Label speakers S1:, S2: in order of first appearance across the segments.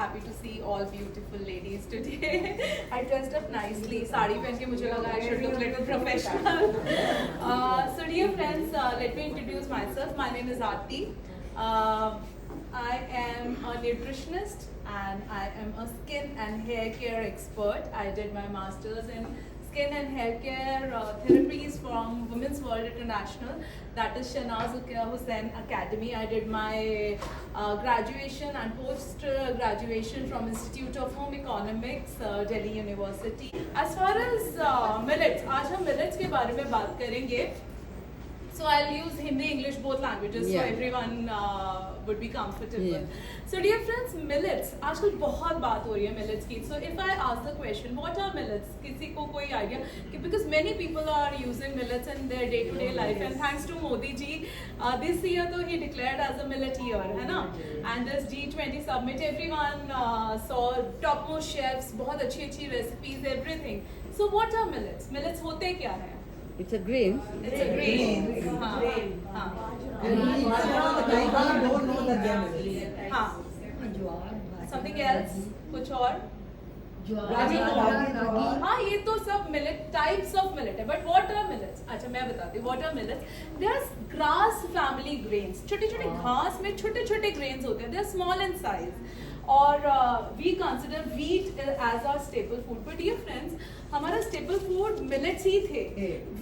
S1: happy to see all beautiful ladies today. I dressed up nicely. Sari पहन के मुझे लगा I should look little professional. So dear friends, let me introduce myself. My name is Aarti. I am a nutritionist and I am a skin and hair care expert. I did my masters in skin and hair care therapies from Women's World International, that is Shahnaz Hussain Academy. I did my graduation and post graduation from Institute of Home Economics, Delhi University. As far as millets, आज हम millets के बारे में बात करेंगे. So I'll use Hindi, English, both languages, so everyone would be comfortable. So dear friends, millets. आजकल बहुत बात हो रही है millets की. So if I ask the question, what are millets? किसी को कोई idea? Because many people are using millets in their day-to-day life, and thanks to Modi ji, this year though he declared as a millet year, है ना? And this G20 summit, everyone saw topmost chefs, बहुत अच्छी recipes, everything. So what are millets? Millets होते क्या हैं?
S2: It's a grain.
S1: It's a grain. Something else? कुछ और? हाँ, ये तो सब millet types of millet है. But what are millets? अच्छा मैं बताती हूँ. What are millets? They are grass family grains. छोटे-छोटे घास में छोटे-छोटे grains होते हैं. They are small in size. और we consider wheat as our staple food. But dear friends, हमारा staple food millets ही थे.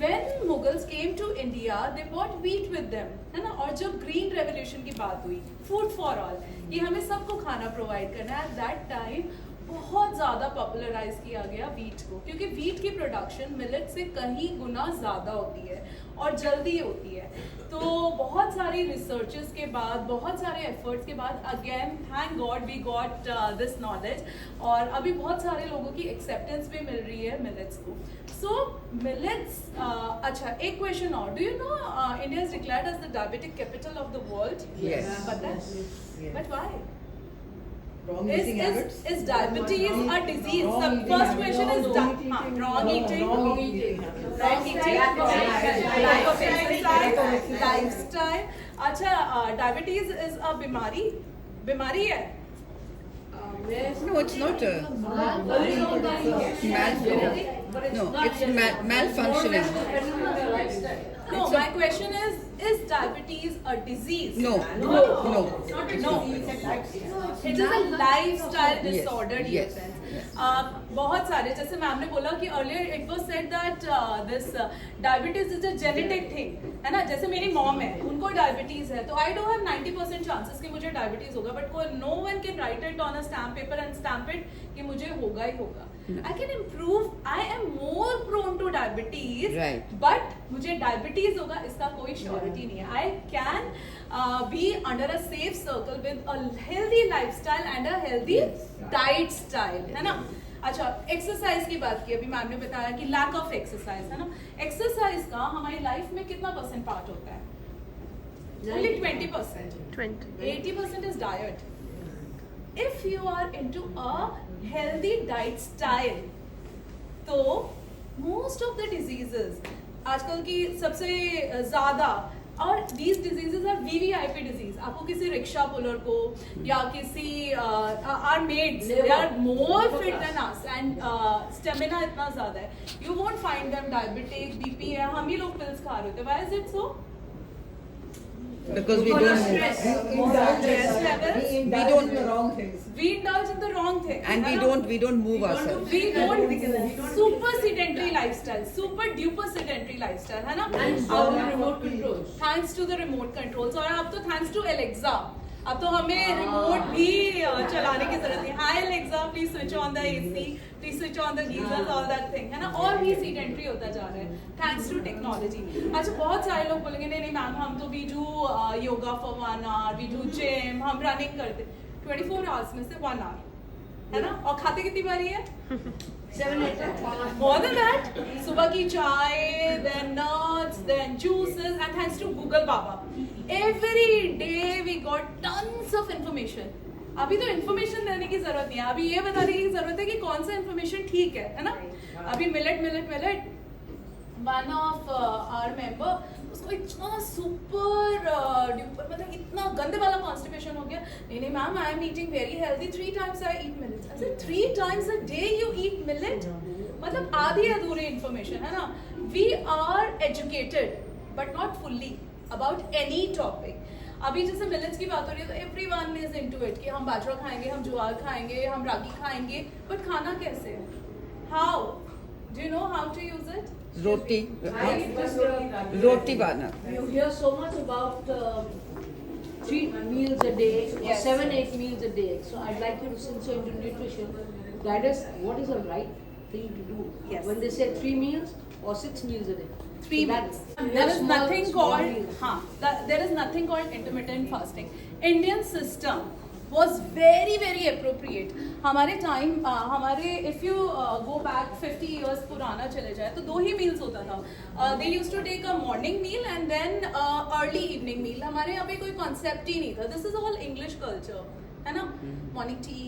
S1: When Mughals came to India, they brought wheat with them, है ना? और जब Green Revolution की बात हुई, food for all, ये हमें सबको खाना provide करना है. At that time बहुत ज़्यादा पॉपुलराइज किया गया वीट को, क्योंकि वीट की प्रोडक्शन मिलेट से कहीं गुना ज़्यादा होती है और जल्दी होती है. तो बहुत सारी रिसर्चेस के बाद, बहुत सारे एफर्ट्स के बाद, again thank God we got this knowledge, और अभी बहुत सारे लोगों की एक्सेप्टेंस भी मिल रही है मिलेट्स को. सो मिलेट्स, अच्छा एक क्वेश्चन और. Do you know India is declared as the diabetic capital of the world? पता है? But why? Is diabetes a disease? The first question is wrong eating, lack of exercise, lifestyle. अच्छा, diabetes is a बीमारी है?
S2: No, it's not a malfunctioning.
S1: No, my question is diabetes a disease?
S2: No.
S1: It is a lifestyle disorder, dear
S2: Yes.
S1: friends. बहुत सारे, जैसे ma'am ने बोला कि earlier it was said that this diabetes is a genetic thing, है ना? जैसे मेरी मॉम है, उनको डायबिटीज है, तो I do have 90% chances कि मुझे डायबिटीज होगा, but no one can write it on a stamp paper and stamp it कि मुझे होगा ही होगा. I can improve. I am more prone to diabetes,
S2: right?
S1: But मुझे डायबिटीज होगा इसका कोई श्योरिटी नहीं है. I can be under a safe circle with a healthy lifestyle and a healthy diet style, है ना? अच्छा, एक्सरसाइज की बात की, अभी मैम ने बताया कि लैक ऑफ एक्सरसाइज, है ना? एक्सरसाइज का हमारी लाइफ में कितना % पार्ट होता है? Only 20%. 80% is diet. If you are into a healthy diet style, तो most of the diseases आजकल की सबसे ज़्यादा, और these diseases are VVIP disease. आपको किसी रिक्शा पुलर को या किसी our maids, they are more fit than us and stamina इतना ज़्यादा है. You won't find them diabetic, BP है, हम ही लोग pills खा रहे होते. Why is it so?
S2: Because we don't
S1: we indulge in the wrong things,
S2: and we don't move ourselves.
S1: We don't super sedentary lifestyle, super duper sedentary lifestyle, है ना?
S3: remote control.
S1: Thanks to the remote controls, और अब तो thanks to Alexa, अब तो हमें remote भी चलाने की जरूरत है. Hi Alexa, please switch on the AC, please switch on the geysers, all that thing, है ना? और भी sedentary होता जा रहा है thanks to technology. अच्छा, बहुत सारे लोग बोलेंगे नहीं मैम, हम तो we do yoga for 1 hour, we do gym, हम running करते 24 hours में से 1 hour, है ना? और खाते कितनी बारी है?
S3: 7-8 hours.
S1: More than that, सुबह की चाय, then nuts, then juices, and thanks to Google Baba, every day we got tons of information. अभी तो इन्फॉर्मेशन देने की जरूरत नहीं है, अभी ये बताने की जरूरत है कि कौन सा इन्फॉर्मेशन ठीक है ना? अभी millet one of our member, उसको इतना सुपर मतलब इतना गंदे वाला कॉन्स्टिपेशन हो गया. नहीं ma'am, I am eating very healthy, 3 times I eat millets. I said 3 times a day you eat millet? मतलब आधी अधूरी इन्फॉर्मेशन है ना. We are educated but not fully about any topic. अभी जैसे मिलेट्स की बात हो रही है तो एवरीवन इज इनटू इट कि हम बाजरा खाएंगे, हम ज्वार खाएंगे, हम रागी खाएंगे, बट खाना कैसे है? How do you know how to use it?
S2: Roti.
S3: I just,
S2: Roti bana.
S3: you hear so much about 3 meals a day or
S1: Yes.
S3: 7-8 meals a day. So I'd like you to, since you're into nutrition, guide us what is the right thing to do
S1: Yes.
S3: when they say 3 meals or 6 meals a day.
S1: 3
S3: So
S1: meals.
S3: that's
S1: There is
S3: small-
S1: nothing
S3: small
S1: called
S3: meals.
S1: there is nothing called intermittent fasting. Indian system was very very appropriate. हमारे time हमारे if you go back 50 years पुराना चले जाए तो 2 ही meals होता था. They used to take a morning meal and then early evening meal. हमारे यहाँ पे कोई कॉन्सेप्ट ही नहीं था. This is all English culture है ना. Morning tea,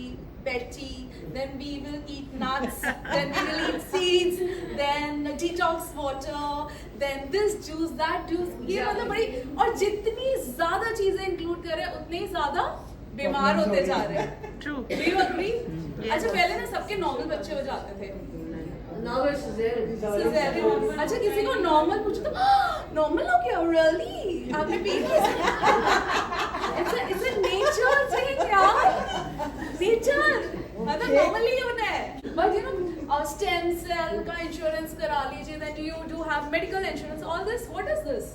S1: bed tea, then we will eat nuts, then we will eat seeds, then detox water, then this juice, that juice. ये मतलब बड़ी, और जितनी ज्यादा चीजें इंक्लूड करें उतने ही ज्यादा बीमार होते जा रहे हैं.
S2: True.
S1: Do you agree? अच्छा पहले ना सबके नॉर्मल बच्चे हो जाते थे.
S3: Now it's cesarean.
S1: Cesarean. अच्छा किसी को नॉर्मल पूछो तो नॉर्मल हो गया? Really? आपने P It's a nature thing यार. Nature. मतलब नॉर्मली होना है. But you know, stem cell का इंश्योरेंस करा लीजिए. Then you do have medical insurance. All this. What is this?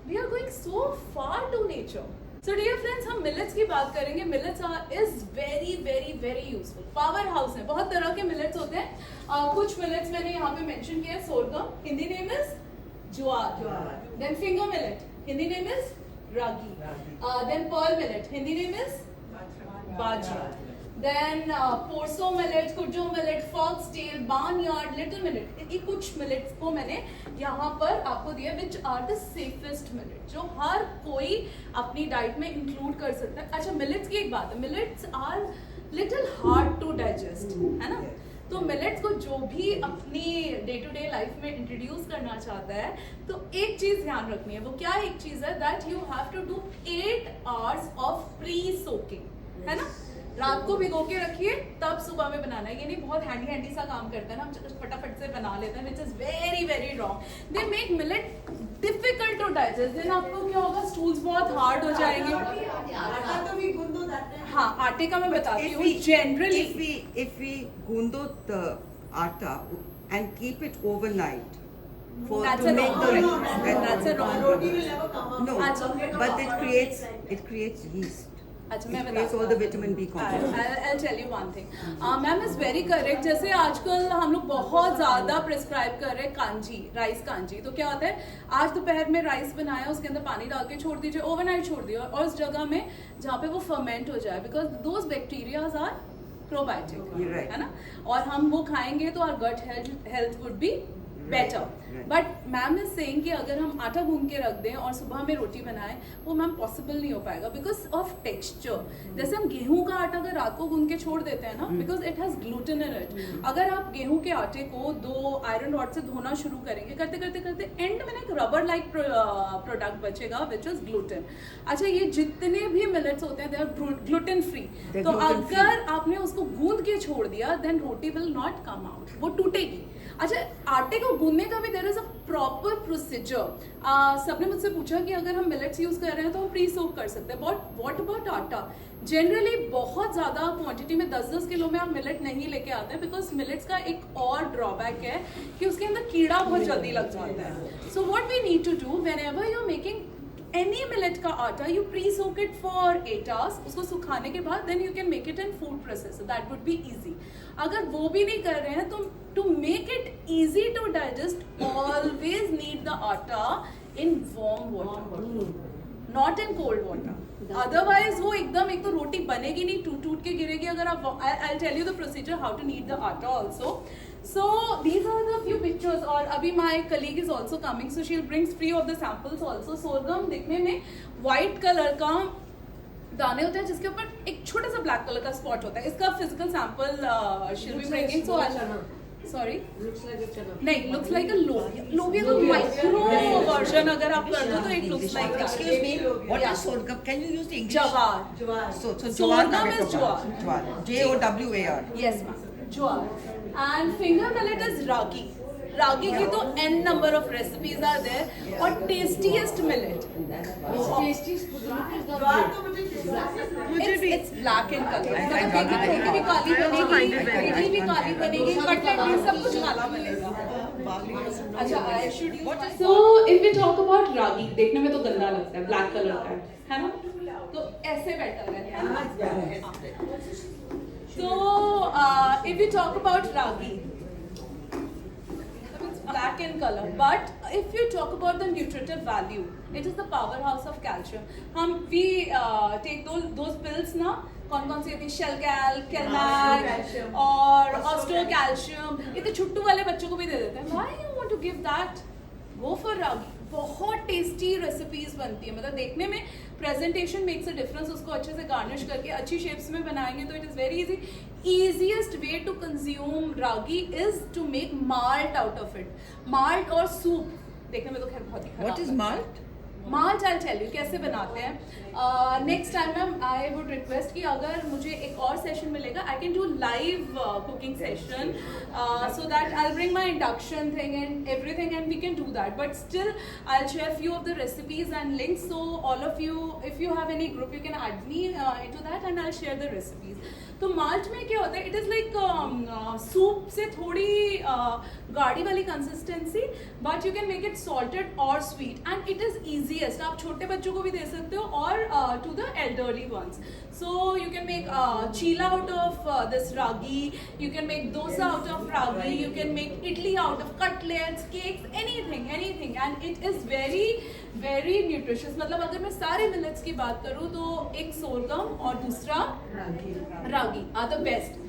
S1: We are going so far to nature. So dear friends, हम millets की बात करेंगे. Millets is very very very useful. Power house है. बहुत तरह के millets होते हैं. कुछ millets मैंने यहाँ पे mention किया है. Sorghum. Hindi name is jowar. Then finger millet. Hindi name is ragi. Then pearl millet. Hindi name is bajra. Then porso millet, kujo millet, foxtail, barnyard, little millet. ये कुछ millets को मैंने यहाँ पर आपको दिया which are the safest millet, जो हर कोई अपनी डाइट में इंक्लूड कर सकता है. अच्छा millets की एक बात है, millets are little hard to digest, है ना. तो मिलेट्स को जो भी अपनी डे टू डे लाइफ में इंट्रोड्यूस करना चाहता है तो एक चीज ध्यान रखनी है. वो क्या एक चीज है? That you have to do 8 hours of pre soaking, है ना. रात को भिगो के रखिए, तब सुबह में बनाना है. ये नहीं बहुत हैंडी सा काम करते हैं ना, हम फटाफट से बना लेते हैं, which is very very wrong. They make millet difficult to digest. Then आपको क्या होगा? स्टूल्स बहुत हार्ड हो जाएंगे. हाँ, आटे का मैं बताती हूँ. Generally
S2: if we gundo the atta and keep it overnight for
S1: That's
S2: to
S1: a
S2: make
S1: wrong.
S2: the
S1: That's a wrong.
S4: Roti will never come out.
S2: no,
S1: Achha.
S2: but it creates yeast.
S1: अच्छा मैं
S2: It creates all the vitamin B complex.
S1: I'll tell you one thing. Ma'am is very correct. जैसे आजकल हम लोग बहुत ज्यादा prescribe कर रहे हैं कांजी, राइस कांजी. तो क्या होता है? आज दोपहर में राइस बनाया, उसके अंदर पानी डाल के छोड़ दीजिए, ओवरनाइट छोड़ दिया, और उस जगह में जहाँ पे वो फर्मेंट हो जाए, because those bacterias are probiotic,
S2: You're right.
S1: है ना. और हम वो खाएंगे तो our gut health would be better.
S2: right.
S1: But ma'am is saying कि अगर हम आटा गूंद के रख दें और सुबह में रोटी बनाएं, वो मैम पॉसिबल नहीं हो पाएगा बिकॉज ऑफ टेक्सचर. जैसे हम गेहूं का आटा अगर रात को गूंद के छोड़ देते हैं ना, because it has gluten in it. अगर आप गेहूं के आटे को 2 आयरन रॉड से धोना शुरू करेंगे, करते करते करते एंड में एक रबर लाइक प्रोडक्ट बचेगा विच इज ग्लूटेन. अच्छा ये जितने भी मिलेट्स होते हैं they are gluten free.
S2: They're
S1: तो
S2: gluten free.
S1: अगर आपने उसको गूंद के छोड़ दिया then roti will not come out, वो टूटेगी. अच्छा आटे को गूंदने का भी there is a proper procedure. सबने मुझसे पूछा कि अगर हम मिलेट्स यूज कर रहे हैं तो हम प्री सोक कर सकते हैं, बट व्हाट अबाउट आटा? जनरली बहुत ज्यादा क्वांटिटी में 10-10 किलो में आप मिलेट नहीं लेके आते हैं, बिकॉज मिलेट्स का एक और ड्रॉबैक है कि उसके अंदर कीड़ा बहुत जल्दी लग जाता है. So what we need to do whenever you are making any millet का आटा, you pre soak it for 8 hours. उसको सुखाने के बाद then you can make it in food processor, that would be easy. अगर वो भी नहीं कर रहे हैं तो to make it easy to digest always need the आटा in warm water, not in cold water. Otherwise वो एकदम, एक तो रोटी बनेगी नहीं, टूट के गिरेगी. अगर आप I tell you the procedure how to knead the atta also. So these are the few pictures. और अभी my colleague is also coming, so she'll bring few of the samples also. Sorghum दिखने में white color का दाने होते हैं जिसके ऊपर एक छोटा सा ब्लैक कलर का स्पॉट होता है. इसका physical sample she'll be bringing. So Sorry?
S3: Looks like a chana.
S1: नहीं, looks like a लोबिया. लोबिया का माइक्रो वर्जन अगर आप कर दो तो it looks like that.
S2: Excuse me, what
S1: Yeah.
S2: is sorghum? Can you use the English?
S1: Jawar.
S2: So
S1: Sorghum
S2: jawar
S1: is jawar.
S2: Jawar. Jawar.
S1: Yes, ma'am. Jawar. And finger millet is ragi. Ragi की तो n number of recipes are there. और tastiest millet.
S3: It's tasty, but the look is not good.
S1: It's black in color. मतलब रोटी भी काली बनेगी, इडली भी काली बनेगी, cutlet भी सब कुछ काला बनेगा. अच्छा, I should use. So if we talk about ragi, देखने में तो गंदा लगता है, black color का है ना? तो ऐसे better है ना? So if we talk about ragi, it's black in color, but if you talk about the nutritive value, it is the powerhouse of calcium. We take those pills ना, कौन सी होती है, शेलकैल, कैलमैग और ऑस्ट्रोकैल्शियम, इतने छुट्टू वाले बच्चों को भी दे देते हैं. Why you want to give that? Go for ragi. बहुत टेस्टी रेसिपीज बनती है, मतलब देखने में प्रेजेंटेशन मेक्स अ डिफरेंस. उसको अच्छे से गार्निश करके अच्छी शेप्स में बनाएंगे तो it is very easy. easiest way to consume ragi is to make malt out of it. Malt और soup देखने में तो खैर बहुत ही खराब.
S2: What is malt?
S1: Malt I'll tell you कैसे बनाते हैं. Next time ma'am I would request कि अगर मुझे एक और सेशन मिलेगा, I can do live cooking session so that I'll bring my induction thing and everything and we can do that. But still I'll share few of the recipes and links, so all of you, if you have any group, you can add me into that and I'll share the recipes. तो malt में क्या होता है, it is like soup से थोड़ी गाढ़ी वाली consistency, but you can make it salted और sweet and it is easiest. आप छोटे बच्चों को भी दे सकते हो और to the elderly ones. So you can make chila out of this ragi, you can make dosa out of ragi, you can make idli out of cutlets, cakes, anything, and it is very very nutritious. मतलब अगर मैं सारे millets की बात करूँ तो एक sorghum और दूसरा ragi are the best,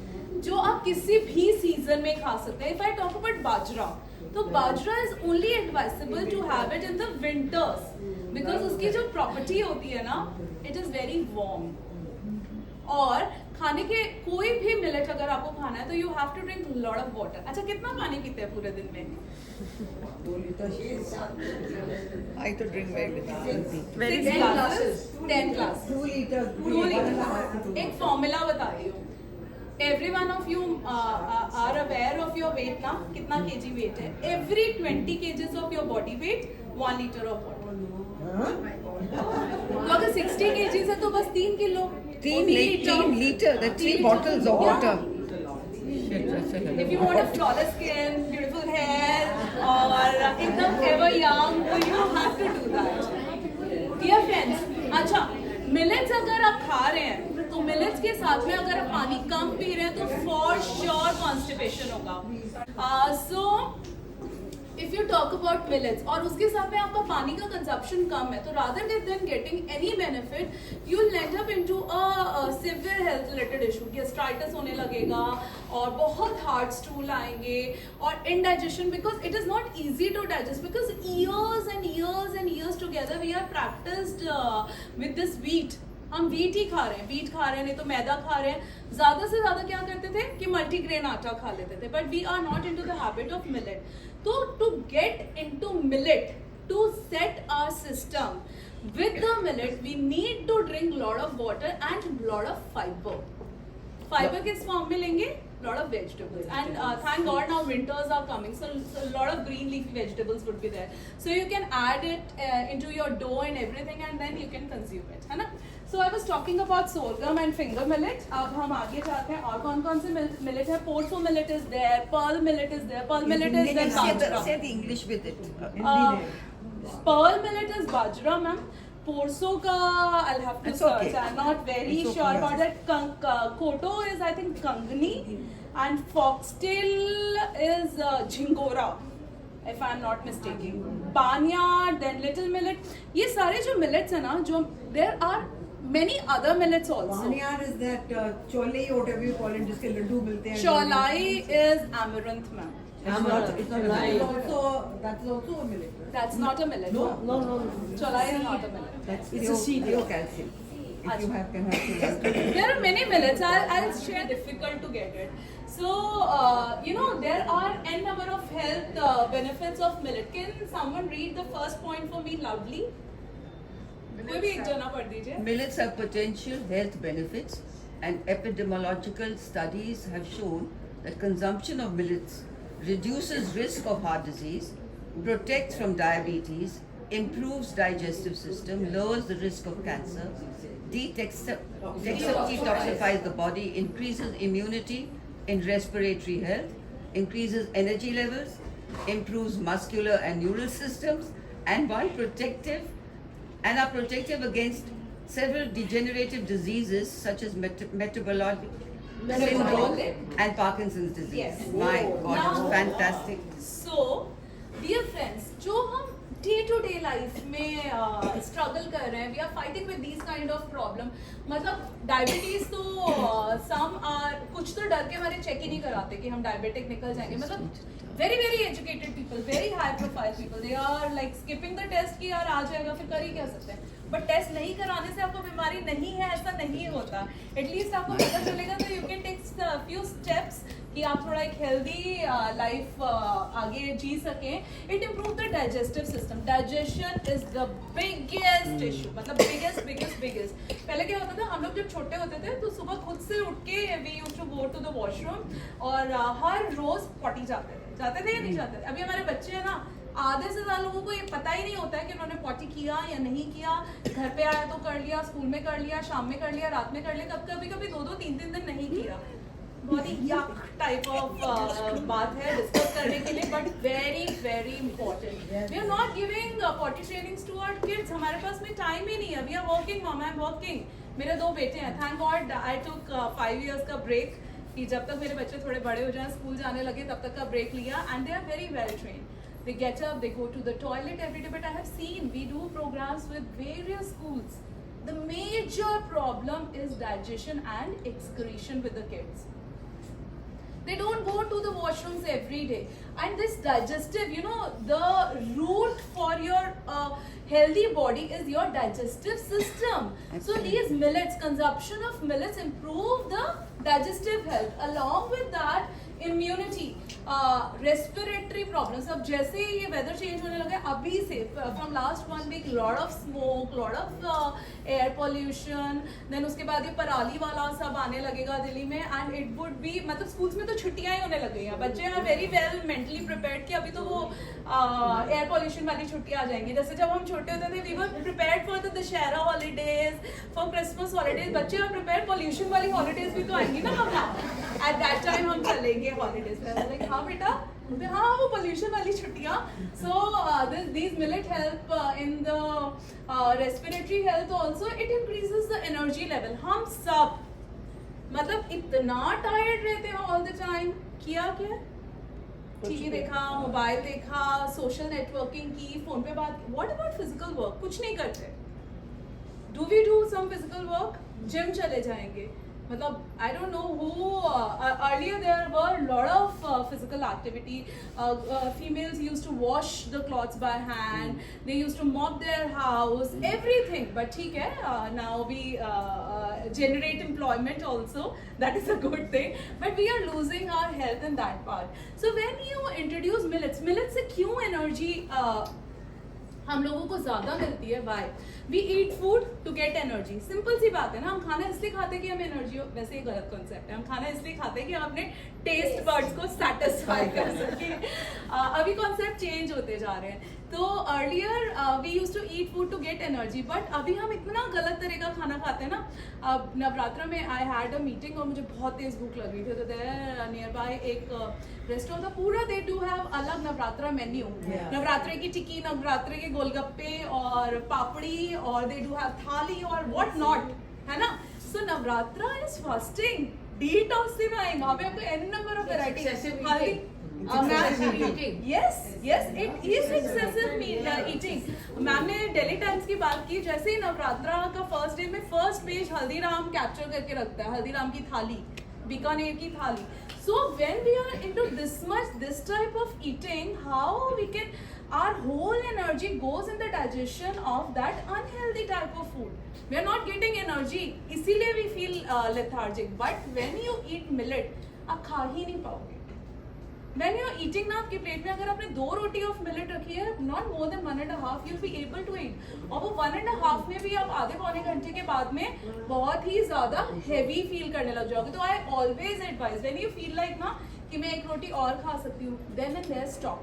S1: जो आप किसी भी सीजन में खा सकते हैं. If I talk about bajra, तो bajra is only advisable to have it in the winters because उसकी जो प्रॉपर्टी होती है ना, इट इज वेरी वार्म. और खाने के कोई भी मिलेट अगर आपको खाना है तो you have to drink lot of water. अच्छा, कितना पानी पीते हैं पूरे दिन में?
S2: 2 liters. I to drink very little.
S1: 10 glasses. 10 glasses.
S2: 2 liters.
S1: 2 liters. एक फॉर्मूला बताती हूँ. Every one of you are aware of your weight ना, कितना kg weight है. Every 20 kgs of your body weight, 1 liter of water. तो अगर 60 kgs है तो बस 3 kilo.
S2: 3 liter. That's 3 bottles of water.
S1: If you want a flawless skin, beautiful hair, और एकदम ever young, you have to do that. Dear friends, अच्छा, millets अगर आप खा रहे हैं तो मिलेट्स के साथ में अगर आप पानी कम पी रहे हैं तो फॉर श्योर कॉन्स्टिपेशन होगा. So if you talk about millets और उसके साथ में आपका पानी का कंजप्शन कम है, तो rather than getting any benefit you will end up into a severe health related issue. Gastritis होने लगेगा और बहुत हार्ड स्टूल आएंगे और indigestion, because it is not easy to digest because years together we are practised with this wheat. हम wheat ही खा रहे हैं, नहीं तो मैदा खा रहे हैं. ज्यादा से ज्यादा क्या करते थे कि मल्टीग्रेन आटा खा लेते थे, but we are not into the habit of millet. तो to get into millet, to set our system with the millet, we need to drink lot of water and lot of fiber. Fiber किस form में लेंगे? Lot of vegetables, and thank God now winters are coming, so a lot of green leafy vegetables would be there. So you can add it into your dough and everything, and then you can consume it, है ना? So I was talking about sorghum and finger millet. अब हम आगे जाते हैं और कौन से millet है? Porso millet is there, pearl millet is there. Pearl millet is there.
S2: Say the English with it.
S1: Pearl millet is bajra, ma'am. Porso ka I'll have to
S2: It's
S1: search.
S2: okay.
S1: I'm not very
S2: It's okay,
S1: sure
S2: yeah.
S1: about that. Koto is I think Kangni, and foxtail is Jhingora, if I'm not mistaken. Barnyard, then little millet. ये सारे जो millets है ना, जो there are many other millets also.
S4: Barnyard is that cholai or whatever you call it, जिसके लड्डू मिलते हैं.
S1: Cholai is amaranth, ma'am.
S4: It's not that's also a millet.
S1: That's not a millet.
S3: No.
S1: Cholai is not a millet.
S4: That's
S2: It's a seed. Pure calcium. If you can have to.
S1: There are many millets. I'll share. Difficult to get it. So, there are n number of health benefits of millet. Can someone read the first point for me loudly? कोई भी एक जना पढ़ दीजिए.
S2: Millets have potential health benefits, and epidemiological studies have shown that consumption of millets reduces risk of heart disease, protects from diabetes, improves digestive system, lowers the risk of cancer, detoxifies the body, increases immunity in respiratory health, increases energy levels, improves muscular and neural systems, and are protective against several degenerative diseases such as metabolic syndrome and Parkinson's disease.
S1: Yes.
S2: My God,
S1: Now-
S2: it's fantastic.
S1: So, dear friends, जो हम day to day life में struggle कर रहे हैं, we are fighting with these kind of problem. मतलब diabetes तो some are, कुछ तो डर के हमारे चेक ही नहीं कराते कि हम डायबिटिक निकल जाएंगे. मतलब very very educated people, very high profile people, they are like skipping the test कि यार आ जाएगा, फिर कर ही क्या सकते हैं. बट टेस्ट नहीं कराने से आपको बीमारी नहीं है ऐसा नहीं होता. एटलीस्ट आपको पता चलेगा तो you can take few steps कि आप थोड़ा एक हेल्दी लाइफ आगे जी सकें. It improve the digestive system. Digestion is the biggest issue, मतलब बिगेस्ट. पहले क्या होता था, हम लोग जब छोटे होते थे तो सुबह खुद से उठ के we used to go to the washroom और हर रोज पॉटी जाते थे या नहीं जाते थे. अभी हमारे बच्चे हैं ना, आधे से ज्यादा लोगों को ये पता ही नहीं होता है कि उन्होंने पॉटी किया या नहीं किया. घर पे आया तो कर लिया, स्कूल में कर लिया, शाम में कर लिया, रात में कर लिया, कभी 2-3 दिन नहीं किया. बहुत ही यक टाइप ऑफ बात है डिस्कस करने के लिए, but very very important. We are not giving potty trainings to our kids. हमारे पास में टाइम ही नहीं है. We are working, mom I am working. मेरे 2 बेटे हैं. Thank God I took 5 years का ब्रेक कि जब तक मेरे बच्चे थोड़े बड़े हो जाएं, स्कूल जाने लगे, तब तक का ब्रेक लिया. And they are very well trained. They get up, they go to the toilet every day. But I have seen, we do programs with various schools. The major problem is digestion and excretion with the kids. They don't go to the washrooms every day. And this digestive, the root for your healthy body is your digestive system. So these millets, consumption of millets improve the digestive health. Along with that, immunity, respiratory problems. अब जैसे ही ये weather change होने लगा, अभी से from last 1 week, lot of smoke, lot of air pollution, then उसके बाद ये पराली वाला सब आने लगेगा दिल्ली में, and it would be, मतलब schools में तो छुट्टियां ही होने लग गई हैं. बच्चे are very well mentally prepared कि अभी तो वो air pollution वाली छुट्टियां आ जाएंगी. जैसे जब हम छोटे होते थे, we were prepared for the Dussehra holidays, for Christmas holidays. बच्चे are prepared, pollution वाली holidays भी तो आएंगी ना मम्मा. At that time हम चलेंगे holidays पे. Like हाँ बेटा, हाँ वो pollution वाली छुट्टियाँ. So these millet help in the respiratory health also. It increases the energy level. हम सब मतलब इतना tired रहते हैं all the time. किया क्या? टीवी देखा, मोबाइल देखा, सोशल नेटवर्किंग की, फोन पे बात. What about physical work? कुछ नहीं करते. Do we do some physical work? Gym चले जाएंगे. मतलब I don't know who, earlier there were a lot of physical activity. Females used to wash the clothes by hand. They used to mop their house, everything. But ठीक है, now we generate employment also. That is a good thing. But we are losing our health in that part. So when you introduce millets से क्यों energy हम लोगों को ज्यादा मिलती है? Why? We eat food to get energy. Simple सी बात है ना. हम खाना इसलिए खाते हैं कि हमें एनर्जी हो. वैसे ही गलत कॉन्सेप्ट है. हम खाना इसलिए खाते हैं कि हम अपने टेस्ट बर्ड्स को सेटिस्फाई कर सके. अभी कॉन्सेप्ट चेंज होते जा रहे हैं. तो earlier we use to eat food to get energy, but अभी हम इतना गलत तरह का खाना खाते हैं ना. अब नवरात्र में आई हैड अ मीटिंग और मुझे बहुत तेज भूख लग रही थी. तो देयर नियर बाय एक रेस्टोरेंट था, पूरा दे डू हैव अलग नवरात्रा मेन्यू. नवरात्रे की टिक्की, नवरात्रे के गोलगप्पे और पापड़ी, और दे डू हैव थाली और व्हाट नॉट, है ना. So Navratra is fasting, detoxifying. वहाँ पे आपको an number of variety. Yes, it is excessive eating. Ma'am ने डेली टाइम्स की बात की. जैसे ही नवरात्रा का फर्स्ट डे में फर्स्ट पेज हल्दीराम कैप्चर करके रखता है, हल्दीराम की थाली. बीकानेर की थाली. So when we are into this type of eating, how we can, our whole energy goes in the digestion of that unhealthy type of food. We are not getting energy, इसीलिए we feel lethargic. But when you eat millet, आप खा ही नहीं पाओगे. When you are eating ना, आपकी plate में अगर आपने 2 रोटी ऑफ मिलेट रखी है, not more than 1.5, you'll be able to eat. और वो 1.5 में भी आप आधे पौने घंटे के बाद में बहुत ही ज़्यादा heavy feel करने लग जाओगे. तो I always advise, when you feel like ना कि मैं एक रोटी और खा सकती हूँ, then and there stop.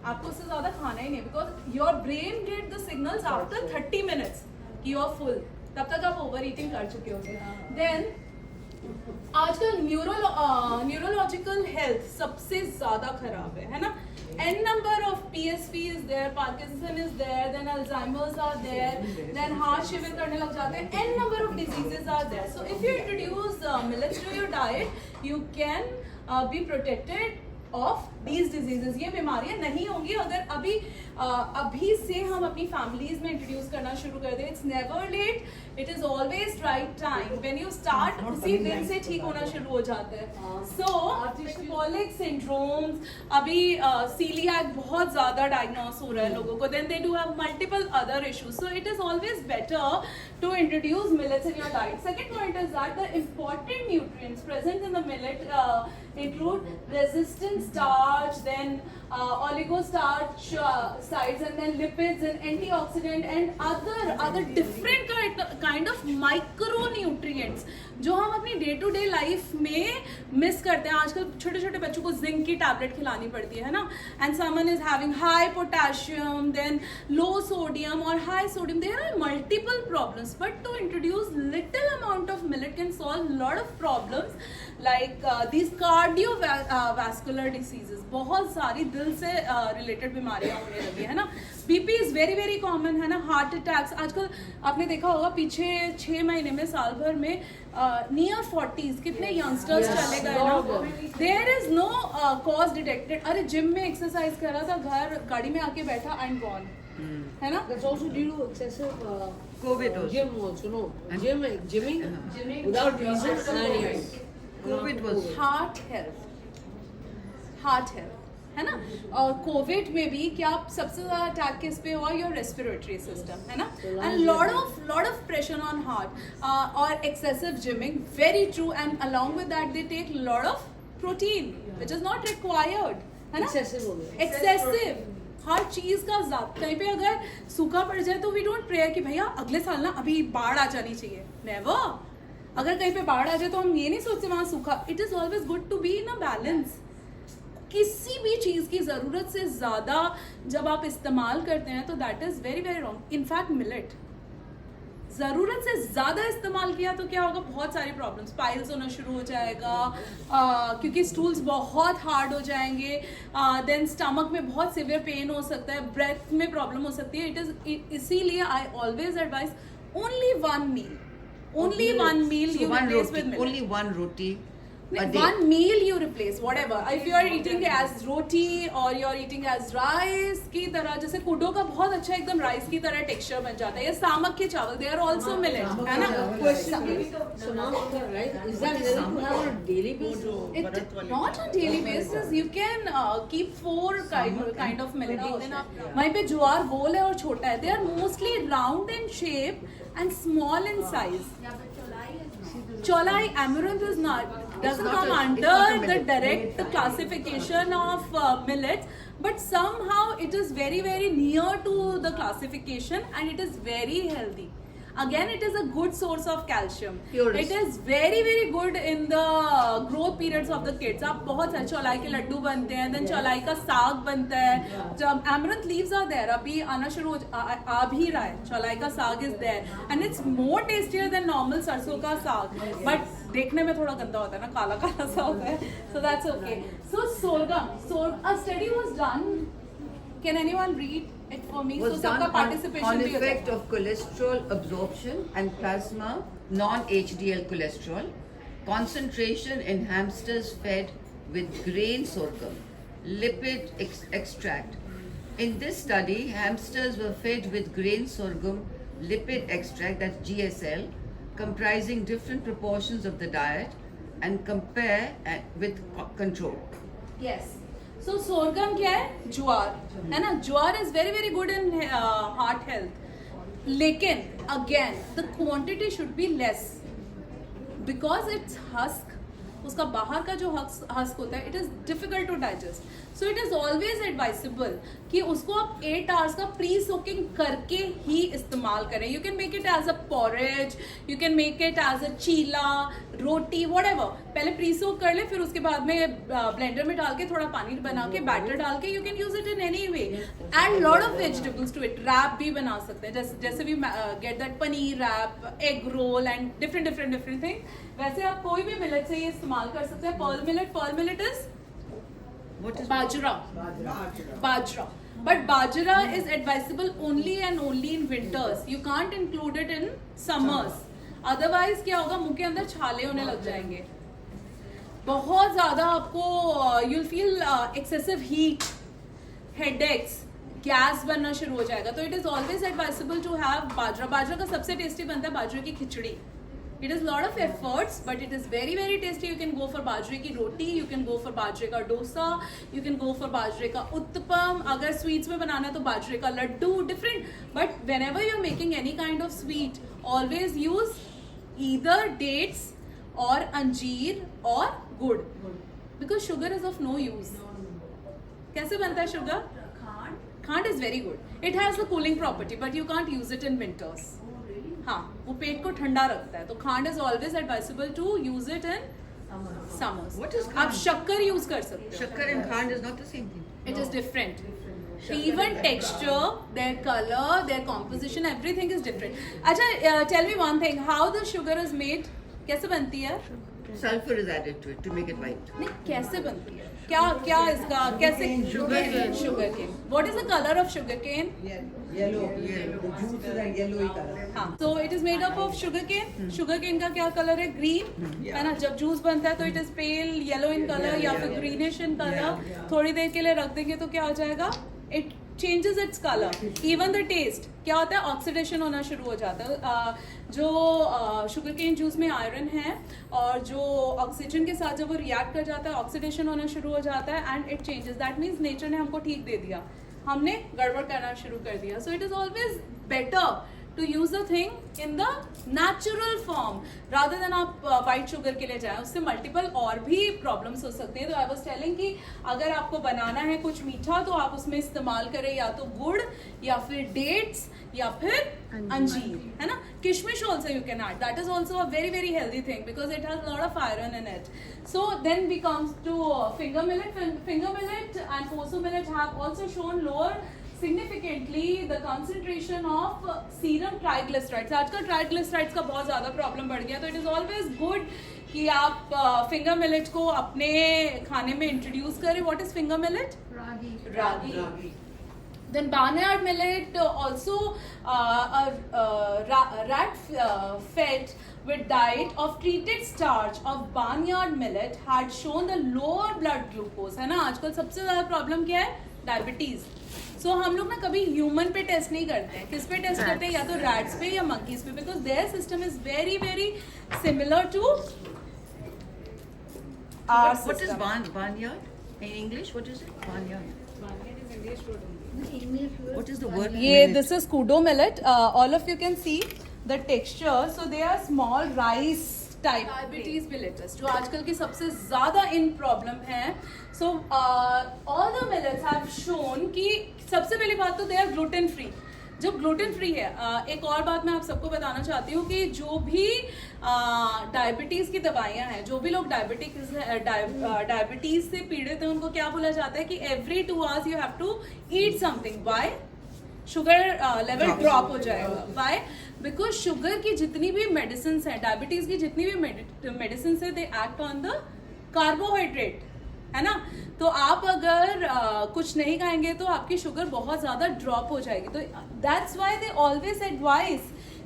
S1: आपको उससे ज़्यादा खाना ही नहीं, because your brain get the signals after 30 minutes कि you are full. तब तक आप ओवर ईटिंग कर चुके होंगे. Then आजकल न्यूरोलॉजिकल हेल्थ सबसे ज्यादा खराब है ना. n number of PSP is there, Parkinson is there, then Alzheimer's are there, then heart शिविर करने लग जाते हैं. n number of diseases are there. So if you introduce millets to your diet, you can be protected of these diseases. ये बीमारियां नहीं होंगी अगर अभी से हम अपनी फैमिलीज में इंट्रोड्यूस करना शुरू कर दें. It's never late, it is always right time. When you start उसी दिन से ठीक होना शुरू हो जाता है. सो मेटाबॉलिक सिंड्रोम्स, अभी सीलियाक बहुत ज्यादा डायग्नोस हो रहा है लोगों को. Then they do have multiple other issues. So it is always better to introduce millets in your diet. Second point is that the important nutrients present in the millet include resistant starch, then oligostarch sides, and then lipids and antioxidant and other different kind of micronutrients जो हम अपनी day to day life में miss करते हैं. आजकल छोटे छोटे बच्चों को जिंक की टैबलेट खिलानी पड़ती है ना. And someone is having high potassium, then low sodium और high sodium. There are multiple problems, but to introduce little amount of millet can solve lot of problems like this cardiovascular diseases. बहुत सारी दिल से related बीमारियां होने लगी है ना. BP is very very common है ना. हार्ट अटैक्स आजकल आपने देखा होगा पिछले 6 महीने में, साल भर में नियर 40s कितने यंगस्टर्स चले गए ना. There is no cause detected. अरे जिम में एक्सरसाइज कर रहा था, घर गाड़ी में आके बैठा एंड गॉन, है ना.
S3: That's also due to excessive
S2: COVID also.
S3: gym also, no. Gymming without reason and
S2: COVID was
S1: heart health है ना. और कोविड में भी क्या सबसे ज्यादा अटैक किस पे हुआ? योर रेस्पिरेटरी सिस्टम, है ना. And lot of pressure on heart और excessive gymming. Very true. And along with that they take lot of protein which is not required, है ना.
S3: excessive हो गया.
S1: एक्सेसिव हर चीज का कहीं पे अगर सूखा पड़ जाए तो वी डोंट प्रे कि भैया अगले साल ना अभी बाढ़ आ जानी चाहिए. नेवर. अगर कहीं पे बाढ़ आ जाए तो हम ये नहीं सोचते वहां सूखा. It is always good to be in a balance. किसी भी चीज की जरूरत से ज्यादा जब आप इस्तेमाल करते हैं तो that is very very wrong. In fact millet जरूरत से ज्यादा इस्तेमाल किया तो क्या होगा? बहुत सारी प्रॉब्लम्स, पाइल्स होना शुरू हो जाएगा, क्योंकि स्टूल्स बहुत हार्ड हो जाएंगे. देन स्टमक में बहुत सिवियर पेन हो सकता है, ब्रेथ में प्रॉब्लम हो सकती है. इसीलिए I always advice only one meal you replace with millet.
S2: Only one roti a day.
S1: One meal you replace whatever. If you are eating as roti or you are eating as rice की तरह, जैसे kudo का बहुत अच्छा एकदम rice की तरह texture बन जाता है. ये सामक के चावल, they are also millet, है ना.
S3: Right? Is that healthy to have on a daily basis?
S1: Not on daily basis. You can keep 4 kind of millet. एक दिन आप वहीं पे ज्वार गोल है और छोटा है. They are mostly round in shape and small in size. Cholai amaranth is doesn't come under the direct classification of millets, but somehow it is very very near to the classification and it is very healthy. Again, it is a good source of calcium.
S3: Purest.
S1: It is very very good in the growth periods of the kids. आप बहुत सारे चौलाई के लड्डू बनते हैं, then चौलाई का साग बनता है. जब amaranth leaves are there, अभी आना शुरू आ भी रहा है. चौलाई का साग is there and it's more tastier than normal सरसों का साग. But देखने में थोड़ा गंदा होता है ना, काला काला सा होता है. So that's okay. So sorghum. So a study was done. Can anyone read it for me?
S2: Was
S1: So
S2: done
S1: सबका participation
S2: on
S1: भी होता है.
S2: effect of cholesterol absorption and plasma non-HDL cholesterol concentration in hamsters fed with grain sorghum lipid extract. In this study, hamsters were fed with grain sorghum lipid extract, that's GSL, comprising different proportions of the diet. and compare with control.
S1: Yes. So sorghum क्या है? ज्वार, है ना? ज्वार is very very good in heart health. लेकिन again the quantity should be less because it's husk. उसका बाहर का जो husk होता है, it is difficult to digest. So it is always advisable कि उसको आप 8 आवर्स का प्री सोकिंग करके ही इस्तेमाल करें. You can make it as a porridge, you can make it as a chilla, roti, whatever. पहले प्री सोक कर ले, फिर उसके बाद में ब्लेंडर में डाल के थोड़ा पानी बना के बैटर डाल के you can use it in any way. And lot of vegetables to it. Wrap भी बना सकते हैं, जैसे भी get that paneer wrap, egg roll and different thing. वैसे आप कोई भी मिलेट से ये इस्तेमाल कर सकते हैं. Pearl millet is
S2: What is
S1: bajra. But bajra is advisable only and only in winters. You can't include it in summers. Otherwise क्या होगा, मुंह के अंदर छाले होने लग जाएंगे. बहुत ज्यादा आपको you'll feel excessive heat, headaches, gas बनना शुरू हो जाएगा. तो it is always advisable to have bajra. बाजरा का सबसे टेस्टी बनता है बाजरे की खिचड़ी. It is lot of efforts, but it is very very tasty. You can go for बाजरे की रोटी, you can go for बाजरे का dosa, you can go for बाजरे का उत्तपम. अगर स्वीट्स में बनाना है तो बाजरे का Laddu, different. But whenever you are making any kind of sweet, always use either dates or अंजीर or गुड़, because sugar is of no use. कैसे बनता है sugar? खांड is very good. It has the cooling property, but you can't use it in winters. हाँ, वो पेट को ठंडा रखता है. तो khand is always advisable to use it in summers.
S2: What is
S1: आप
S2: khand?
S1: शक्कर यूज कर सकते हो.
S2: Shakkar and khand is not the same thing.
S1: It is different. Even texture, their color, their composition, everything is different. अच्छा, tell me one thing. How the sugar is made? कैसे बनती है?
S2: Sulfur is added to it to make it white.
S1: नहीं, कैसे बनती है? क्या इसका कैसे? Sugar cane. What is the color of sugar cane?
S4: Yellow. The juice is a yellowy color.
S1: हाँ, so it is made up of sugar cane. Sugar cane का क्या कलर है? ग्रीन, है ना? जब जूस बनता है तो it is pale yellow in colour या फिर ग्रीनिश इन कलर. थोड़ी देर के लिए रख देंगे तो क्या हो जाएगा? It changes its colour. Even the taste क्या होता है? ऑक्सीडेशन होना शुरू हो जाता है. जो शुगर केन जूस में आयरन है और जो ऑक्सीजन के साथ जब वो रिएक्ट कर जाता है, ऑक्सीडेशन होना शुरू हो जाता है and it changes. That means nature ने हमको ठीक दे दिया, हमने गड़बड़ करना शुरू कर दिया. So it is always better to use the thing in the natural form rather than आप वाइट शुगर के लिए जाएं. उससे मल्टीपल और भी प्रॉब्लम्स हो सकते हैं. तो आई वाज टेलिंग कि अगर आपको बनाना है कुछ मीठा तो आप उसमें इस्तेमाल करें या तो गुड़ या फिर डेट्स या फिर अंजीर, है ना? Kishmish also you can add. That is also a very very healthy thing because it has lot of iron in it. So then we comes to finger millet and Fosu millet have also shown lower significantly the concentration of serum triglycerides. आजकल triglycerides का बहुत ज़्यादा problem बढ़ गया. तो it is always good कि आप finger millet को अपने खाने में इंट्रोड्यूस करें. What is finger millet? Ragi. Then barnyard millet also rat fed with diet of treated starch of barnyard millet had shown the lower blood glucose. है ना? आजकल सबसे ज़्यादा प्रॉब्लम क्या है? डायबिटीज. सो हम लोग ना कभी ह्यूमन पे टेस्ट नहीं करते हैं. किस पे टेस्ट करते हैं? या तो रैट्स पे या मंकीज पे, because their system is very very similar to our system.
S2: What is barnyard? In English, what is it? Barnyard. What is the word?
S1: ये this is kudo millet. All of you can see the texture. So they are small rice type diabetes mellitus जो आजकल की सबसे ज़्यादा इन problem है. So all the millets have shown कि सबसे पहली बात तो they are gluten free. जो ग्लूटेन फ्री है. एक और बात मैं आप सबको बताना चाहती हूँ कि जो भी डायबिटीज की दवाइयाँ हैं, जो भी लोग डायबिटीज से पीड़ित हैं, उनको क्या बोला जाता है कि every 2 hours you have to eat something. Why? Sugar level drop हो जाएगा. व्हाई? बिकॉज शुगर की जितनी भी मेडिसिन है, डायबिटीज की जितनी भी मेडिसिन है, they act on the carbohydrate, है ना? तो आप अगर कुछ नहीं खाएंगे तो आपकी शुगर बहुत ज़्यादा ड्रॉप हो जाएगी. तो that's why they always advice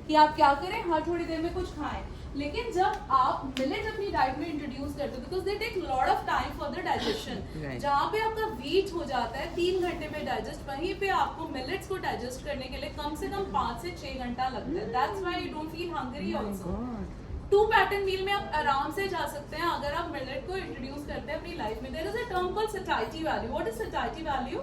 S1: कि आप क्या करें, हर थोड़ी देर में कुछ खाएं. लेकिन जब आप मिलेट अपनी डाइट में इंट्रोड्यूस करते हो, because they take lot of time for the digestion. जहाँ पे आपका वीट हो जाता है 3 घंटे में डाइजेस्ट, वहीं पे आपको मिलेट्स को डाइजेस्ट करने के लिए कम से कम 5 से 6 घंटा लगता है. That's why you don't feel hungry also. 2 pattern meal में आप आराम से जा सकते हैं अगर आप मिलेट को इंट्रोड्यूस करते हैं अपनी लाइफ में. There is a term called satisfactory value. What is satisfactory value?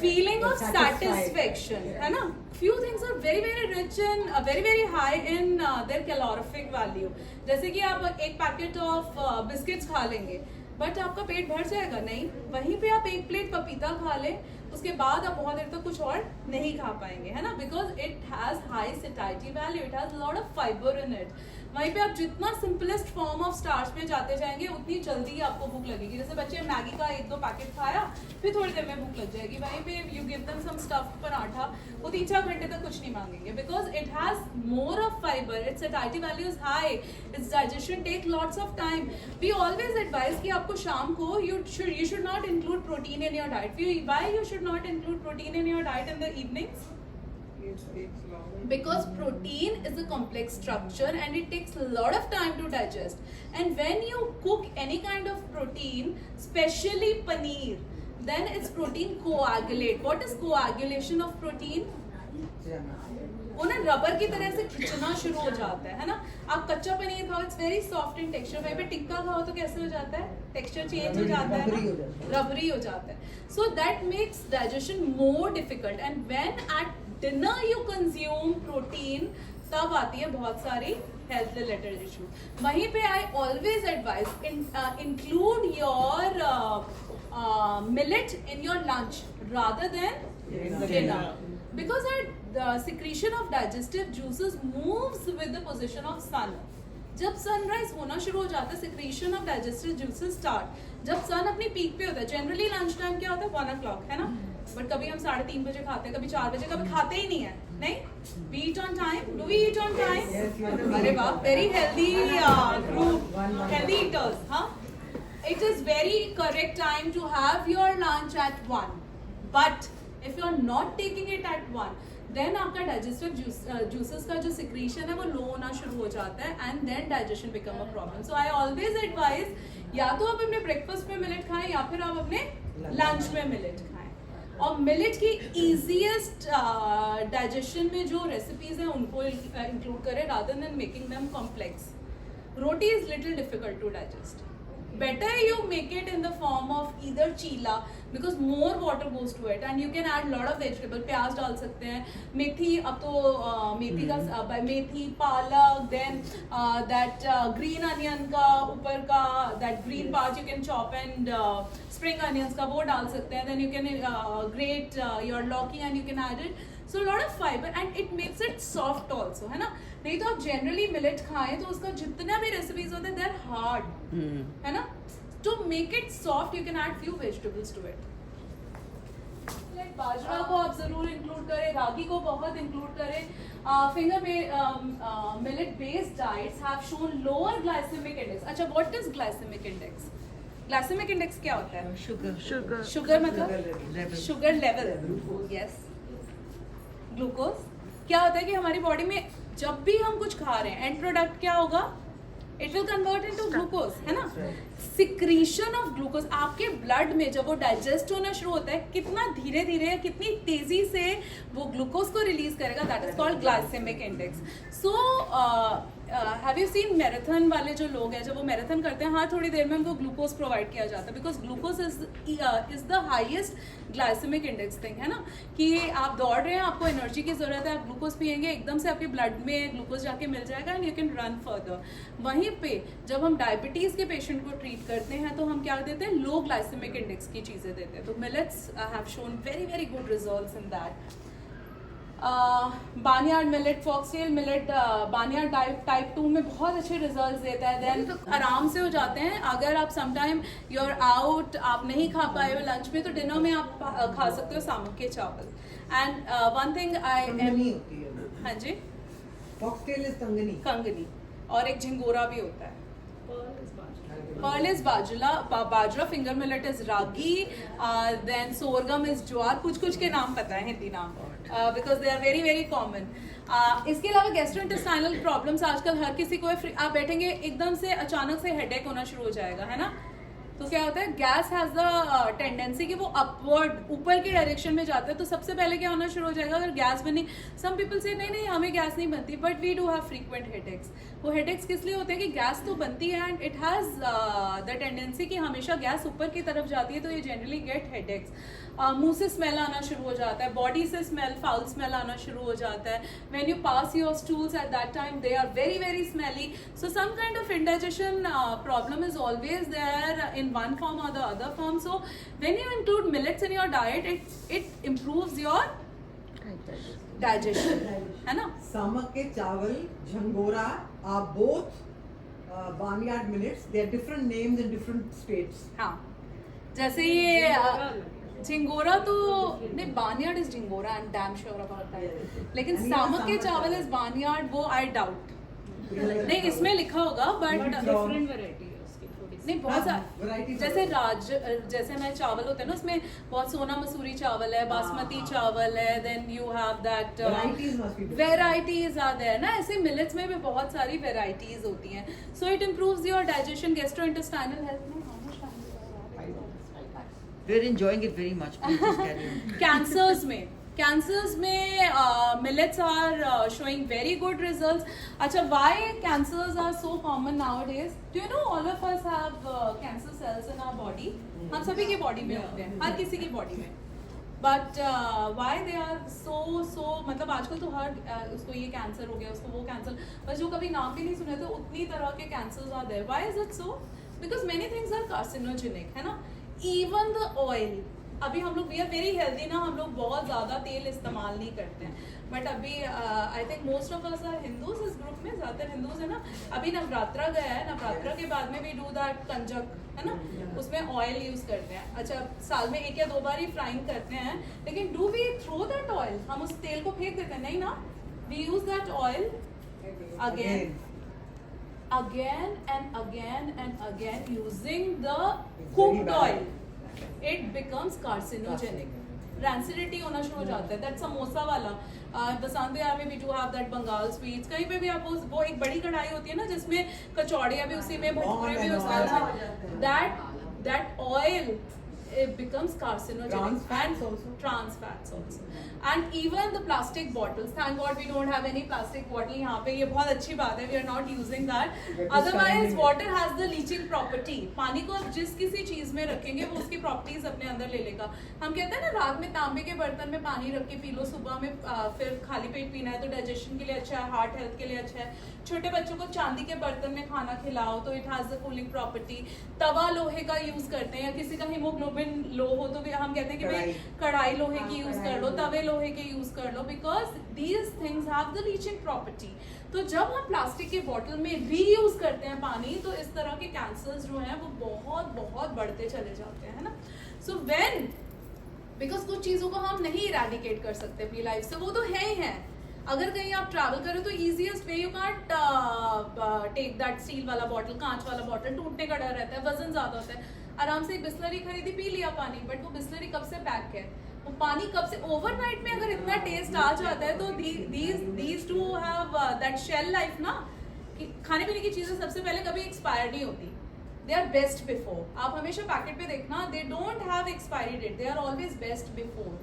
S1: Feeling of satisfaction, है ना. Few things are very very rich in very very high in their calorific value. जैसे कि आप एक पैकेट ऑफ बिस्किट्स खा लेंगे but आपका पेट भर जाएगा नहीं. वहीं पे आप एक प्लेट पपीता खा लें, उसके बाद आप बहुत देर तक कुछ और नहीं खा पाएंगे, है ना. Because it has high satisfactory value, it has lot of fibre in it. वहीं पे आप जितना सिंपलेस्ट फॉर्म ऑफ स्टार्च में जाते जाएंगे उतनी जल्दी आपको भूख लगेगी. जैसे बच्चे मैगी का 1-2 पैकेट खाया, फिर थोड़ी देर में भूख लग जाएगी. वहीं पे you give them some stuffed paratha, वो 3-4 घंटे तक कुछ नहीं मांगेंगे because it has more of fibre. Its satisfactory value is high, its digestion take lots of time. We always advise कि आपको शाम को you should not include protein in your diet. Why you should not include protein in your diet in the evenings? Because protein is a complex structure and it takes a lot of time to digest. And when you cook any kind of protein, especially paneer, then its protein coagulate. What is coagulation of protein? वो ना rubber की तरह से खिंचना शुरू हो जाता है ना. आप कच्चा पनीर खाओ, it's very soft in texture. वहीं पे टिक्का खाओ तो कैसे हो जाता है? टेक्सचर चेंज हो जाता है ना, रबरी हो जाता है. So that makes digestion more difficult. And when at dinner you consume protein, तब आती है बहुत सारी हेल्थ रिलेटेड इशू. वहीं पे I always advise include your millet in your lunch rather than dinner, because the secretion of digestive juices moves with the position of sun. जब sunrise होना शुरू हो जाता है, secretion of digestive juices start. जब सन अपनी पीक पे होता है, जनरली लंच टाइम क्या होता है? 1 o'clock, है ना. बट कभी हम 3:30 बजे खाते हैं, कभी 4 बजे, कभी खाते ही नहीं है. नहीं, we eat on time. Do we eat on time? अरे वाह, very healthy group, healthy eaters, हाँ. It is very correct time to have your lunch at 1. But if you are not taking it at 1, then आपका digestive juices का जो secretion है वो low होना शुरू हो जाता है and then digestion become a problem. So I always advise, या तो आप अपने breakfast में millet खाएं या फिर आप अपने lunch में millet खाएं. और millet की easiest digestion में जो recipes हैं उनको include करें rather than making them complex. Roti is little difficult to digest. Better you make it in the form of either chila, because more water goes to it and you can add lot of vegetable. प्याज डाल सकते हैं, मेथी. अब तो मेथी का मेथी, पालक, then that green onion का ऊपर का that green part you can chop and spring onions का वो डाल सकते हैं. Then you can grate your lौकी and you can add it. So a lot of fiber and it makes it soft also, है ना. नहीं तो आप जनरली मिलेट खाएं तो उसका जितना भी रेसिपीज होते हैं दे आर हार्ड, है ना. To make it soft you can add few vegetables to it. बाजरा को आप जरूर इंक्लूड करें, रागी को बहुत इंक्लूड करें. Finger millet based diets have shown lower glycemic index. अच्छा, what is glycemic index? Glycemic index क्या होता है? शुगर मतलब शुगर लेवल. Yes, glucose. क्या होता है कि हमारी बॉडी में जब भी हम कुछ खा रहे हैं एंड प्रोडक्ट क्या होगा? It will convert into glucose, है ना. सिक्रीशन ऑफ ग्लूकोज आपके ब्लड में जब वो डाइजेस्ट होना शुरू होता है, कितना धीरे धीरे, कितनी तेजी से वो ग्लूकोज को रिलीज करेगा, that is called glycemic index. So have you seen marathon वाले जो लोग हैं, जब वो मैराथन करते हैं, हाँ थोड़ी देर में उनको ग्लूकोज प्रोवाइड किया जाता है because glucose is the highest glycemic index thing, है ना. कि आप दौड़ रहे हैं, आपको एनर्जी की जरूरत है, आप ग्लूकोज पिएंगे, एकदम से आपके ब्लड में ग्लूकोज जाके मिल जाएगा and you can run further. वहीं पे जब हम डायबिटीज के पेशेंट को ट्रीट करते हैं तो हम क्या देते हैं? लो ग्लाइसेमिक इंडेक्स की चीजें देते हैं. तो millets have shown very very good results in that. Barnyard millet, foxtail millet, barnyard type 2 में बहुत अच्छे रिजल्ट्स देता है. देन तो आराम से हो जाते हैं. अगर आप समटाइम यू आर आउट, आप नहीं खा पाए हो लंच में, तो डिनर में आप खा सकते हो सामुक के चावल. And one thing I am, हाँ जी,
S4: फॉक्सटेल इज कंगनी,
S1: और एक झिंगोरा भी होता है. Pearl is bajra, finger millet is ragi, then sorghum is jowar. कुछ के नाम पता है, हिंदी नाम, because they are very very common. इसके अलावा गैस्ट्रोइंटेस्टाइनल प्रॉब्लम्स आजकल हर किसी को है. आप बैठेंगे एकदम से अचानक से हेडेक होना शुरू हो जाएगा, है ना. तो क्या होता है, गैस हैज द टेंडेंसी कि वो अपवर्ड ऊपर की डायरेक्शन में जाता है. तो सबसे पहले क्या होना शुरू हो जाएगा, अगर गैस बनी, सम पीपल से नहीं हमें गैस नहीं बनती, but we do have frequent headaches. वो हेडेक्स किस लिए होते हैं कि गैस तो बनती है and it has the tendency कि हमेशा गैस ऊपर की तरफ जाती है, तो ये जनरली गेट हेडेक्स. मुंह से स्मेल आना शुरू हो जाता है, बॉडी से स्मेल, फाउल स्मेल आना शुरू हो जाता है. When you pass your stools at that time they are very very smelly. So some kind of indigestion problem is always there in one form or the other form. So when you include millets in your diet, it improves your digestion, है ना.
S4: Samak ke chawal, jhangora are both barnyard millets. They are different names in different states.
S1: हाँ, जैसे ये झिंगोरा तो नहीं, barnyard is jhangora and damn sure about that. लेकिन सामक के चावल इज बार्नयार्ड, वो आई डाउट. नहीं, इसमें लिखा होगा बट
S3: डिफरेंट वैरायटी है उसकी थोड़ी सी.
S1: नहीं, बहुत
S4: variety
S1: सारे जैसे जैसे मैं चावल होते हैं ना, उसमें बहुत सोना मसूरी चावल है, बासमती चावल है, then you have that
S4: Varieties must be different.
S1: Varieties are there ना. ऐसे मिलेट्स में भी बहुत सारी वेराइटीज होती हैं. So it improves your digestion, gastrointestinal health में.
S2: We're enjoying it very much. Please just carry on.
S1: Cancers में millets are showing very good results. अच्छा, why cancers are so common nowadays? Do you know all of us have cancer cells in our body. हम सभी की body में होते हैं, हर किसी की बॉडी में. But why they are so मतलब आजकल तो हर उसको ये कैंसर हो गया, उसको वो कैंसर, बस जो कभी नाम भी नहीं सुने थे उतनी तरह के cancers are there. Why is it so? Because many things are carcinogenic, है ना. इवन द ऑयल, अभी हम लोग वी आर वेरी हेल्दी ना, हम लोग बहुत ज़्यादा तेल इस्तेमाल नहीं करते हैं. बट अभी I think most of us are Hindus. इस ग्रुप में ज़्यादातर हिंदूज है ना. अभी नवरात्रा गया है, नवरात्रा के बाद में वी डू दैट कंजक, है ना, उसमें ऑयल यूज़ करते हैं. अच्छा, साल में 1 या 2 बार ही फ्राइंग करते हैं, लेकिन do we throw that oil? हम उस तेल को फेंक देते हैं? नहीं ना. We use that oil again and again using the cooked oil. It becomes carcinogenic. Rancidity होना शुरू हो जाता है. That समोसा वाला बसंत विहार में भी do have that Bengal sweets. कहीं पे भी आप वो एक बड़ी कढ़ाई होती है ना, जिसमें कचौड़ियाँ भी उसी में, भटूरे भी उसमें. That oil, it becomes carcinogenic. Trans fats also. And even the plastic bottles. Thank God we don't have any plastic bottle यहाँ पे. ये बहुत अच्छी बात है. We are not using that. Otherwise, water has the leaching property. पानी को आप जिस किसी चीज में रखेंगे, वो उसकी प्रॉपर्टीज अपने अंदर ले लेगा. हम कहते हैं ना, रात में तांबे के बर्तन में पानी रख के पी लो, सुबह में फिर खाली पेट पीना है तो डाइजेशन के लिए अच्छा है, हार्ट हेल्थ के लिए अच्छा है. छोटे बच्चों को चांदी के बर्तन में खाना खिलाओ तो it has the cooling property. तवा लोहे का यूज करते हैं, या किसी का हीमोग्लोबिन लो हो तो भी हम कहते हैं कि भाई कढ़ाई लोहे की यूज कर लो, तवे लोहे के यूज कर लो, because these things have the leaching property. तो जब हम प्लास्टिक के बॉटल में रीयूज करते हैं पानी, तो इस तरह के कैंसर्स जो हैं वो बहुत बहुत बढ़ते चले जाते हैं, है ना. सो व्हेन, बिकॉज कुछ चीज़ों को हम नहीं इरेडिकेट कर सकते अपनी लाइफ से, वो तो है ही है. अगर कहीं आप ट्रैवल करें तो easiest way, you can't take that steel वाला बॉटल, कांच वाला बॉटल, टूटने का डर रहता है, वजन ज़्यादा होता है. आराम से एक बिस्लरी खरीदी, पी लिया पानी, बट वो बिस्लरी कब से पैक है, वो पानी कब से, ओवरनाइट में अगर इतना टेस्ट आ जाता है, तो these two have that shelf life ना, कि खाने पीने की चीज़ें सबसे पहले कभी एक्सपायर नहीं होती. They are best before. आप हमेशा पैकेट पे देखना, they don't have expiry date, they are always best before.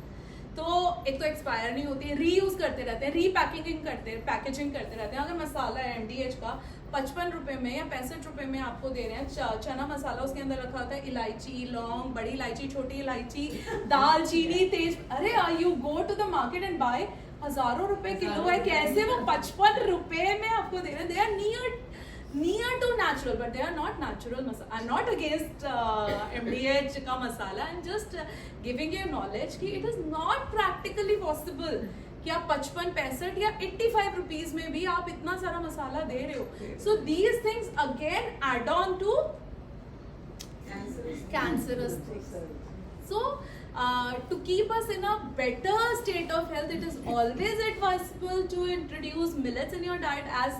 S1: तो एक तो एक्सपायर नहीं होती है, रीयूज करते रहते हैं, पैकेजिंग करते रहते हैं. अगर मसाला है MDH का 55 रुपए में या 65 रुपए में आपको दे रहे हैं चना मसाला, उसके अंदर रखा होता है इलायची, लौंग, बड़ी इलायची, छोटी इलायची, दालचीनी, तेज. अरे you go to the market and buy, हजारों रुपए किलो है, कैसे वो 55 रुपए में आपको दे रहे हैं. They are near to natural, but they are not natural masala. I'm not against MDH का masala. I'm just giving you knowledge कि it is not practically possible कि आप 55, 65 या 85 रुपीस में भी आप इतना सारा मसाला दे रहे हो. So these things again add on to cancerous things. So to keep us in a better state of health, it is always advisable to introduce millets in your diet. As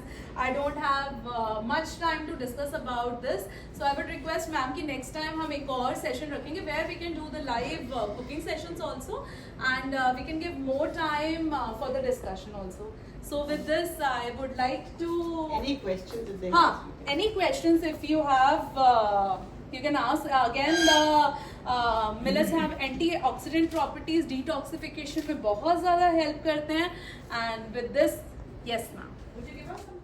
S1: I don't have much time to discuss about this, so I would request ma'am कि next time हम एक और session रखेंगे where we can do the live cooking sessions also, and we can give more time for the discussion also. So with this, I would like to.
S5: Any questions?
S1: Any questions if you have, you can ask again. The millets have antioxidant properties, detoxification में बहुत ज़्यादा help करते हैं. And with this, yes ma'am. Would you give us some?